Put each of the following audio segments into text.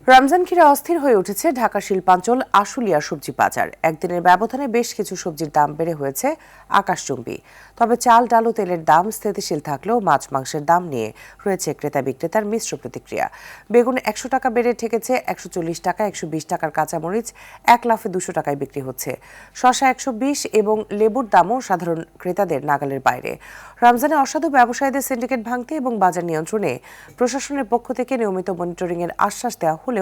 রমজান ঘিরে অস্থির হয়ে উঠেছে ঢাকা শিল্পাঞ্চল আশুলিয়া সবজি বাজার। একদিনের ব্যবধানে বেশ কিছু সবজির দাম বেড়ে হয়েছে আকাশচুম্বী। তবে চাল, ডাল ও তেলের দাম স্থিতিশীল থাকলেও মাছ মাংসের দাম নিয়ে রয়েছে ক্রেতা বিক্রেতার মিশ্র প্রতিক্রিয়া। বেগুন ১০০ টাকা বেড়ে ঠেকেছে ১৪০ টাকা, ১২০ টাকার কাঁচামরিচ ১ লাফে ২০০ টাকায় বিক্রি হচ্ছে। শসা ১২০ এবং লেবুর দামও সাধারণ ক্রেতাদের নাগালের বাইরে। রমজানে অসাধু ব্যবসায়ীদের সিন্ডিকেট ভাঙতে এবং বাজার নিয়ন্ত্রণে প্রশাসনের পক্ষ থেকে নিয়মিত মনিটরিংয়ের আশ্বাস দেওয়া হলেও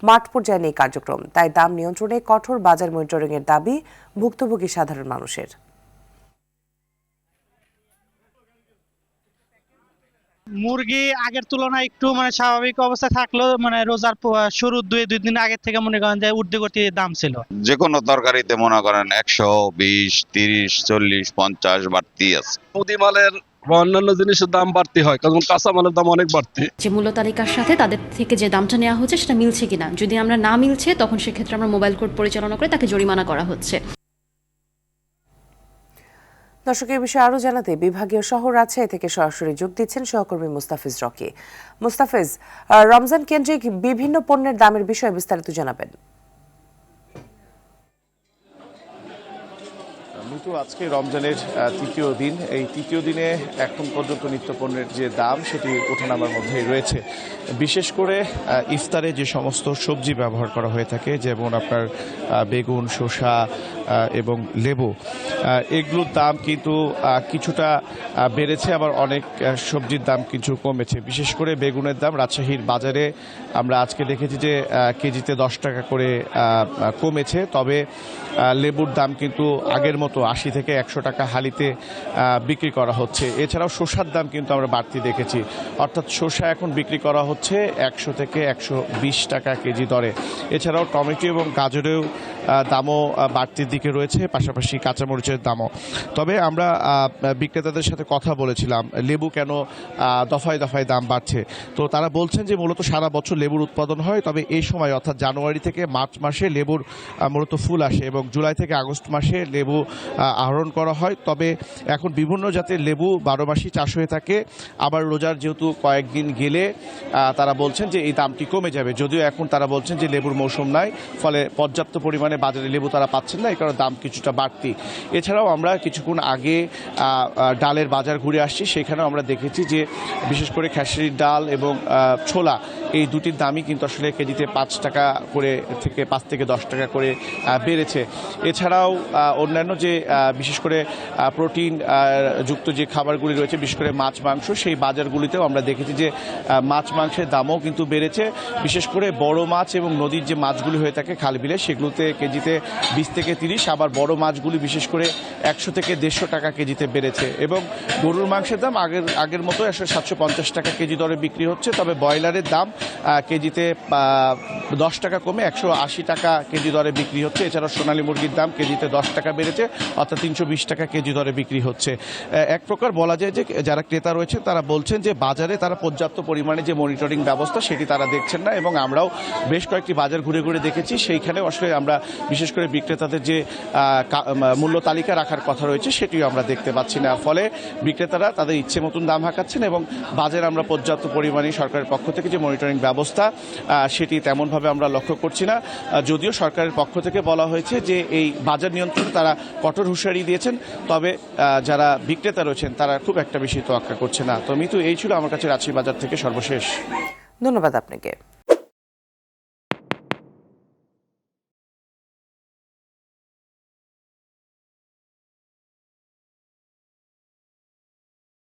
মাঠ পর্যায়ে নেই কার্যক্রম। তাই দাম নিয়ন্ত্রণে কঠোর বাজার মনিটরিংয়ের দাবি ভুক্তভোগী সাধারণ মানুষের। মুরগি আগের তুলনায় একটু স্বাভাবিক অবস্থা থাকলেও রোজার শুরু দুই দিন আগের থেকে মনে করেন যে ঊর্ধ্বগতি দাম ছিল। যে কোনো তরকারিতে মনে করেন ১২০, ৩০, ৪০, ৫০ বাড়তি আছে। মুদি মালের বা অন্যান্য জিনিসের দাম বাড়তি হয়, কারণ কাঁচা মালের দাম অনেক বাড়তি। যে মূল্য তালিকার সাথে তাদের থেকে যে দামটা নেওয়া হচ্ছে সেটা মিলছে কিনা, যদি আমরা না মিলছে তখন সেক্ষেত্রে আমরা মোবাইল কোড পরিচালনা করে তাকে জরিমানা করা হচ্ছে। দর্শক, এই বিষয়ে আরো জানাতে বিভাগীয় শহর রাজশাহী থেকে সরাসরি যোগ দিচ্ছেন সহকর্মী মুস্তাফিজ রকি। মুস্তাফিজ, রমজান কেন্দ্রিক বিভিন্ন পণ্যের দামের বিষয়ে বিস্তারিত জানাবেন। আজকে রমজানের তৃতীয় দিন। এই তৃতীয় দিনে এখন পর্যন্ত নিত্য পণ্যের যে দাম সেটি ওঠানামার মধ্যেই রয়েছে। বিশেষ করে ইফতারে যে সমস্ত সবজি ব্যবহার করা হয়ে থাকে, যেমন আপনার বেগুন, শসা এবং লেবু, এগুলোর দাম কিন্তু কিছুটা বেড়েছে, আবার অনেক সবজির দাম কিছু কমেছে। বিশেষ করে বেগুনের দাম রাজশাহীর বাজারে আমরা আজকে দেখেছি যে কেজিতে ১০ টাকা করে কমেছে। তবে লেবুর দাম কিন্তু আগের মতো ৮০ থেকে ১০০ টাকা হালিতে বিক্রি করা হচ্ছে। এছাড়াও শসার দাম কিন্তু আমরা বাড়তি দেখেছি, অর্থাৎ শসা এখন বিক্রি করা হচ্ছে ১০০ থেকে ১২০ টাকা কেজি দরে। এছাড়াও টমেটো এবং গাজরেও দামও বাড়তির দিকে রয়েছে, পাশাপাশি কাঁচামরিচের দামও। তবে আমরা বিক্রেতাদের সাথে কথা বলেছিলাম লেবু কেন দফায় দফায় দাম বাড়ছে। তো তারা বলছেন যে মূলত সারা বছর লেবুর উৎপাদন হয়, তবে এই সময় অর্থাৎ জানুয়ারি থেকে মার্চ মাসে লেবুর মূলত ফুল আসে এবং জুলাই থেকে আগস্ট মাসে লেবু আহরণ করা হয়। তবে এখন বিভিন্ন জাতের লেবু ১২ মাসই চাষ হয়ে থাকে। আবার রোজার যেহেতু কয়েকদিন গেলে তারা বলছেন যে এই দামটি কমে যাবে, যদিও এখন তারা বলছেন যে লেবুর মৌসুম নাই, ফলে পর্যাপ্ত পরিমাণে বাজারে লেবু তারা পাচ্ছেন না, এই কারণে দাম কিছুটা বাড়তি। এছাড়াও আমরা কিছুক্ষণ আগে ডালের বাজার ঘুরে আসছি, সেখানেও আমরা দেখেছি যে বিশেষ করে খেসারির ডাল এবং ছোলা, এই দুটির দামই কিন্তু আসলে কেজিতে ৫ টাকা করে থেকে ৫ থেকে ১০ টাকা করে বেড়েছে। এছাড়াও অন্যান্য যে বিশেষ করে প্রোটিন যুক্ত যে খাবারগুলি রয়েছে, বিশেষ করে মাছ মাংস, সেই বাজারগুলিতেও আমরা দেখেছি যে মাছ মাংসের দামও কিন্তু বেড়েছে। বিশেষ করে বড় মাছ এবং নদীর যে মাছগুলি হয়ে থাকে খাল বিলে, সেগুলোতে কেজিতে ২০ থেকে ৩০, আবার বড় মাছগুলি বিশেষ করে ১০০ থেকে ১৫০ টাকা কেজিতে বেড়েছে। এবং গরুর মাংসের দাম আগের মতো ৭৫০ টাকা কেজি দরে বিক্রি হচ্ছে। তবে ব্রয়লারের দাম কেজিতে ১০ টাকা কমে ১৮০ টাকা কেজি দরে বিক্রি হচ্ছে। এছাড়াও সোনালী মুরগির দাম কেজিতে ১০ টাকা বেড়েছে, অর্থাৎ ৩২০ টাকা কেজি দরে বিক্রি হচ্ছে। এক প্রকার বলা যায় যে যারা ক্রেতা রয়েছে তারা বলছেন যে বাজারে তারা পর্যাপ্ত পরিমাণে যে মনিটরিং ব্যবস্থা সেটি তারা দেখছেন না, এবং আমরাও বেশ কয়েকটি বাজার ঘুরে ঘুরে দেখেছি, সেইখানেও আসলে আমরা বিশেষ করে বিক্রেতাদের যে মূল্য তালিকা রাখার কথা রয়েছে সেটিও আমরা দেখতে পাচ্ছি না। ফলে বিক্রেতারা তাদের ইচ্ছে মতন দাম হাঁকাচ্ছেন এবং বাজারে আমরা পর্যাপ্ত পরিমাণে সরকারের পক্ষ থেকে যে মনিটরিং ব্যবস্থা সেটি তেমনভাবে আমরা লক্ষ্য করছি না। যদিও সরকারের পক্ষ থেকে বলা হয়েছে যে এই বাজার নিয়ন্ত্রণ তারা কঠোর হুঁশিয়ারি দিয়েছেন, তবে যারা বিক্রেতা রয়েছেন তারা খুব একটা বেশি তোয়াক্কা করছে না। তো মিতু, এই ছিল আমার কাছে রাজশাহী বাজার থেকে সর্বশেষ। ধন্যবাদ আপনাকে।